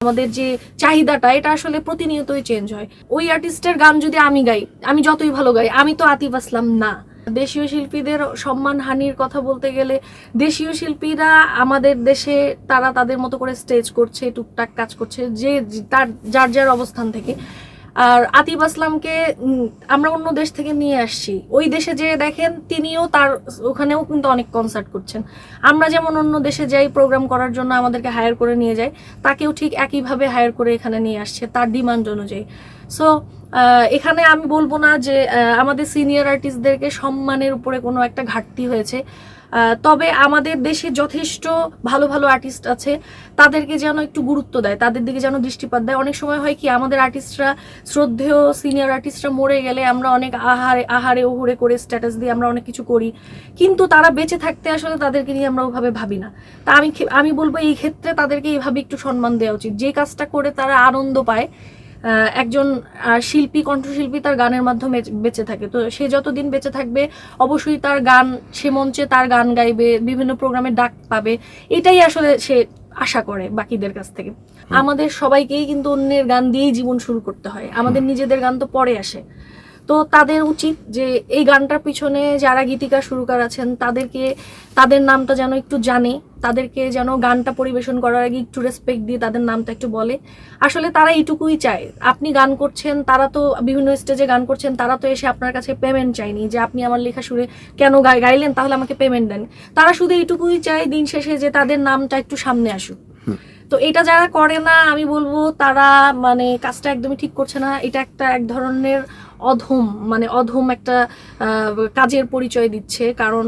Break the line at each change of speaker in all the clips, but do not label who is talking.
আমাদের যে চাহিদাটা এটা আসলে প্রতিনিয়তই চেঞ্জ হয়। ওই আর্টিস্টের গান যদি আমি গাই, আমি যতই ভালো গাই, আমি তো আতিফ আসলাম না। দেশীয় শিল্পীদের সম্মান হানির কথা বলতে গেলে, দেশীয় শিল্পীরা আমাদের দেশে তারা তাদের মতো করে স্টেজ করছে, টুকটাক কাজ করছে, যে তার যার যার অবস্থান থেকে। আর আতিফ আসলামকে আমরা অন্য দেশ থেকে নিয়ে আসছি, ওই দেশে যে দেখেন তিনিও তার ওখানেও কিন্তু অনেক কনসার্ট করছেন। আমরা যেমন অন্য দেশে যাই প্রোগ্রাম করার জন্য, আমাদেরকে হায়ার করে নিয়ে যায়, তাকেও ঠিক একইভাবে হায়ার করে এখানে নিয়ে আসছে তার ডিমান্ড অনুযায়ী। সো এখানে আমি বলবো না যে আমাদের সিনিয়র আর্টিস্টদেরকে সম্মানের উপরে কোনো একটা ঘাটতি হয়েছে, তবে আমাদের দেশে যথেষ্ট ভালো ভালো আর্টিস্ট আছে, তাদেরকে যেন একটু গুরুত্ব দেয়, তাদের দিকে যেন দৃষ্টিপাত দেয়। অনেক সময় হয় কি, আমাদের আর্টিস্টরা, শ্রদ্ধেয় সিনিয়র আর্টিস্টরা মরে গেলে আমরা অনেক আহারে ওহরে করে স্ট্যাটাস দিয়ে আমরা অনেক কিছু করি, কিন্তু তারা বেঁচে থাকতে আসলে তাদেরকে নিয়ে আমরা ওভাবে ভাবি না। তা আমি বলবো এই ক্ষেত্রে তাদেরকে এইভাবে একটু সম্মান দেওয়া উচিত, যে কাজটা করে তারা আনন্দ পায়। একজন শিল্পী, কণ্ঠশিল্পী তার গানের মাধ্যমে বেঁচে থাকে, তো সে যতদিন বেঁচে থাকবে অবশ্যই তার গান, সে মঞ্চে তার গান গাইবে, বিভিন্ন প্রোগ্রামে ডাক পাবে, এটাই আসলে সে আশা করে বাকিদের কাছ থেকে। আমাদের সবাইকেই কিন্তু অন্যের গান দিয়েই জীবন শুরু করতে হয়, আমাদের নিজেদের গান তো পরে আসে। তো তাদের উচিত যে এই গানটার পিছনে যারা গীতিকার সুরকার আছেন তাদেরকে, তাদের নামটা যেন একটু জানে, তাদেরকে যেন গানটা পরিবেশন করার আগে একটু রেসপেক্ট দিয়ে তাদের নামটা একটু বলে। আসলে তারা এইটুকুই চায়, আপনি গান করছেন, তারা তো বিভিন্ন স্টেজে গান করছেন, তারা তো এসে আপনার কাছে পেমেন্ট চায়নি যে আপনি আমার লেখা সুরে কেন গাইলেন, তাহলে আমাকে পেমেন্ট দেন। তারা শুধু এইটুকুই চায় দিন শেষে যে তাদের নামটা একটু সামনে আসুক। তো এটা যারা করে না, আমি বলবো তারা মানে কাজটা একদমই ঠিক করছে না। এটা একটা এক ধরনের অধম একটা কাজের পরিচয় দিচ্ছে। কারণ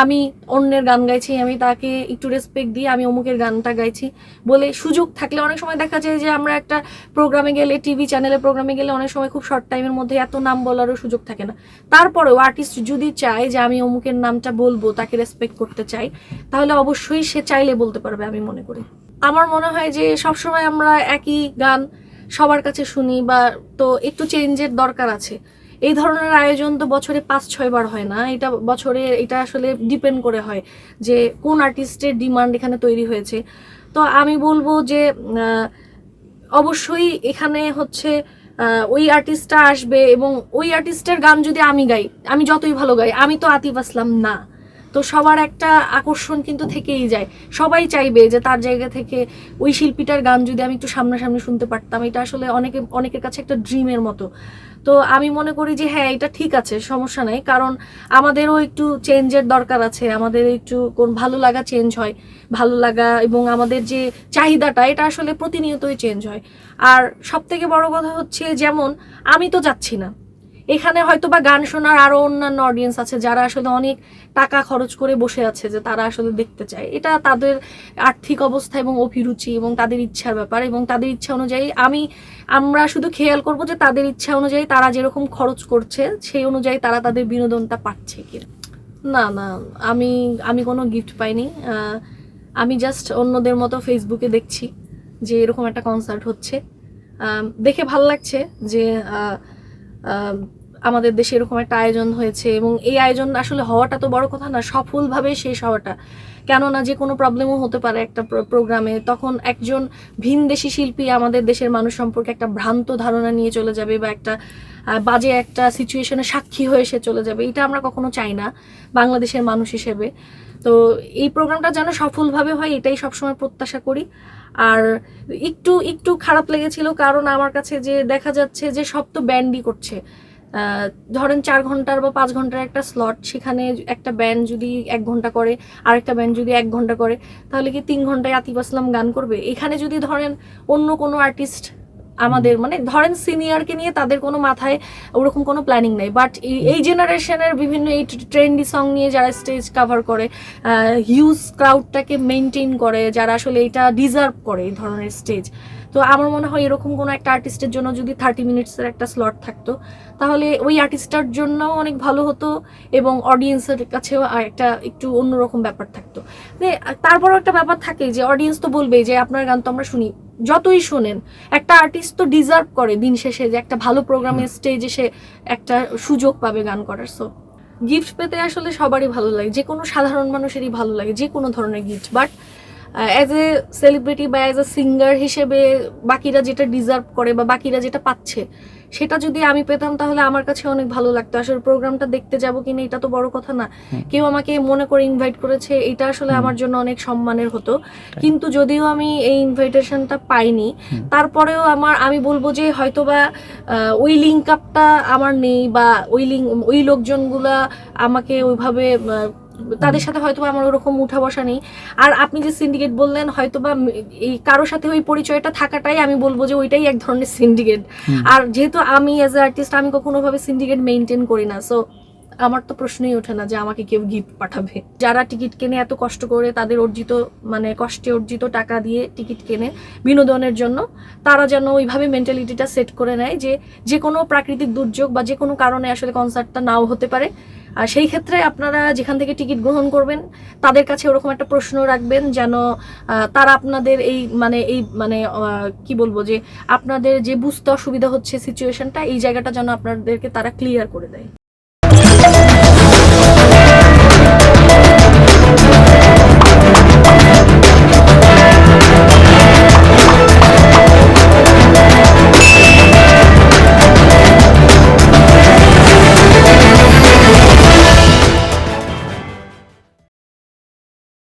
আমি অন্যের গান গাইছি, আমি তাকে একটু রেসপেক্ট দিই, আমি অমুকের গানটা গাইছি বলে সুযোগ থাকলে, অনেক সময় দেখা যায় যে আমরা একটা প্রোগ্রামে গেলে, টিভি চ্যানেলে প্রোগ্রামে গেলে অনেক সময় খুব শর্ট টাইমের মধ্যে এত নাম বলারও সুযোগ থাকে না। তারপরেও আর্টিস্ট যদি চায় যে আমি অমুকের নামটা বলবো, তাকে রেসপেক্ট করতে চাই, তাহলে অবশ্যই সে চাইলে বলতে পারবে, আমি মনে করি। আমার মনে হয় যে সবসময় আমরা একই গান সবার কাছে শুনি, বা তো একটু চেঞ্জের দরকার আছে। এই ধরনের আয়োজন তো বছরে 5-6 বার হয় না, এটা বছরে, এটা আসলে ডিপেন্ড করে হয় যে কোন আর্টিস্টের ডিমান্ড এখানে তৈরি হয়েছে। তো আমি বলবো যে অবশ্যই এখানে হচ্ছে ওই আর্টিস্টটা আসবে, এবং ওই আর্টিস্টের গান যদি আমি গাই, আমি যতই ভালো গাই, আমি তো আতিফ আসলাম না। তো সবার একটা আকর্ষণ কিন্তু থেকেই যায়, সবাই চাইবে যে তার জায়গা থেকে ওই শিল্পীটার গান যদি আমি একটু সামনাসামনি শুনতে পারতাম। এটা আসলে অনেকের কাছে একটা ড্রিমের মতো। তো আমি মনে করি যে হ্যাঁ, এটা ঠিক আছে, সমস্যা নাই, কারণ আমাদেরও একটু চেঞ্জের দরকার আছে, আমাদের একটু কোন ভালো লাগা চেঞ্জ হয়, ভালো লাগা এবং আমাদের যে চাহিদাটা এটা আসলে প্রতিনিয়তই চেঞ্জ হয়। আর সব থেকে বড় কথা হচ্ছে, যেমন আমি তো যাচ্ছি না এখানে, হয়তো বা গান শোনার আরো অন্যান্য অডিয়েন্স আছে যারা আসলে অনেক টাকা খরচ করে বসে আছে, যে তারা আসলে দেখতে চায়। এটা তাদের আর্থিক অবস্থা এবং অভিরুচি এবং তাদের ইচ্ছার ব্যাপার, এবং তাদের ইচ্ছা অনুযায়ী আমরা শুধু খেয়াল করব যে তাদের ইচ্ছা অনুযায়ী তারা যেরকম খরচ করছে সেই অনুযায়ী তারা তাদের বিনোদনটা পাচ্ছে কি না। না, আমি আমি কোনো গিফট পাইনি। আমি জাস্ট অন্যদের মতো ফেসবুকে দেখছি যে এরকম একটা কনসার্ট হচ্ছে, দেখে ভালো লাগছে যে আমাদের দেশে এরকম একটা আয়োজন হয়েছে, এবং এই আয়োজন আসলে হওয়াটা তো বড় কথা না, সফলভাবে শেষ হওয়াটা। কেননা যে কোনো প্রবলেমও হতে পারে একটা প্রোগ্রামে, তখন একজন ভিনদেশি শিল্পী আমাদের দেশের মানুষ সম্পর্কে একটা ভ্রান্ত ধারণা নিয়ে চলে যাবে, বা একটা বাজে একটা সিচুয়েশনে সাক্ষী হয়ে সে চলে যাবে। এটা আমরা কখনো চাই না বাংলাদেশের মানুষ হিসেবে। তো এই প্রোগ্রামটা যেন সফলভাবে হয়, এটাই সবসময় প্রত্যাশা করি। আর একটু একটু খারাপ লেগেছিল, কারণ আমার কাছে যে দেখা যাচ্ছে যে সব তো ব্যান্ডই করছে। ধরেন 4 ঘন্টার বা 5 ঘন্টার একটা স্লট, সেখানে একটা ব্যান্ড যদি 1 ঘন্টা করে, আরেকটা ব্যান্ড যদি 1 ঘন্টা করে, তাহলে কি 3 ঘন্টায় আতিফ আসলাম গান করবে? এখানে যদি ধরেন অন্য কোনো আর্টিস্ট, আমাদের মানে ধরেন সিনিয়রকে নিয়ে তাদের কোনো মাথায় ওরকম কোনো প্ল্যানিং নেই, বাট এই জেনারেশনের বিভিন্ন এই ট্রেন্ডি সং নিয়ে যারা স্টেজ কাভার করে, হিউজ ক্রাউডটাকে মেনটেন করে, যারা আসলে এটা ডিজার্ভ করে এই ধরনের স্টেজ, তো আমার মনে হয় এরকম কোনো একটা আর্টিস্টের জন্য যদি 30 মিনিটসের একটা স্লট থাকতো, তাহলে ওই আর্টিস্টটার জন্যও অনেক ভালো হতো, এবং অডিয়েন্সের কাছেও একটা একটু অন্যরকম ব্যাপার থাকতো। তারপরও একটা ব্যাপার থাকে যে অডিয়েন্স তো বলবেই যে আপনার গান তো আমরা শুনি, যতই শোনেন, একটা আর্টিস্ট তো ডিজার্ভ করে দিন শেষে যে একটা ভালো প্রোগ্রামের স্টেজে সে একটা সুযোগ পাবে গান করার। সো গিফট পেতে আসলে সবারই ভালো লাগে, যে কোনো সাধারণ মানুষেরই ভালো লাগে যে কোনো ধরনের gift, but as a celebrity বা অ্যাজ এ সিঙ্গার হিসেবে বাকিরা যেটা ডিজার্ভ করে বা বাকিরা যেটা পাচ্ছে সেটা যদি আমি পেতাম তাহলে আমার কাছে অনেক ভালো লাগতো। আসলে প্রোগ্রামটা দেখতে যাব কিনা এটা তো বড় কথা না, কেউ আমাকে মনে করে ইনভাইট করেছে, এটা আসলে আমার জন্য অনেক সম্মানের হতো। কিন্তু যদিও আমি এই ইনভাইটেশনটা পাইনি, তারপরেও আমি বলবো যে হয়তোবা ওই লিঙ্ক আপটা আমার নেই, বা ওই লোকজনগুলা আমাকে ওইভাবে তাদের সাথে হয়তো আমার ওরকম উঠা বসা নেই। আর আপনি যে সিন্ডিকেট বললেন, হয়তোবা এই কারোর সাথে ওই পরিচয়টা থাকাটাই আমি বলবো যে ওইটাই এক ধরনের সিন্ডিকেট। আর যেহেতু আমি অ্যাজ এ আর্টিস্ট আমি কখনো ভাবে সিন্ডিকেট মেনটেন করি না, সো আমার তো প্রশ্নই ওঠে না যে আমাকে কেউ গিফট পাঠাবে। যারা টিকিট কেনে এত কষ্ট করে, তাদের অর্জিত মানে কষ্টে অর্জিত টাকা দিয়ে টিকিট কেনে বিনোদনের জন্য, তারা যেন ওইভাবে মেন্টালিটিটা সেট করে নেয় যে যে কোনো প্রাকৃতিক দুর্যোগ বা যে কোনো কারণে আসলে কনসার্টটা নাও হতে পারে। আর সেই ক্ষেত্রে আপনারা যেখান থেকে টিকিট গ্রহণ করবেন তাদের কাছে ওরকম একটা প্রশ্ন রাখবেন যেন তারা আপনাদের এই কি বলবো, যে আপনাদের যে বুঝতে অসুবিধা হচ্ছে সিচুয়েশনটা, এই জায়গাটা যেন আপনাদেরকে তারা ক্লিয়ার করে দেয়।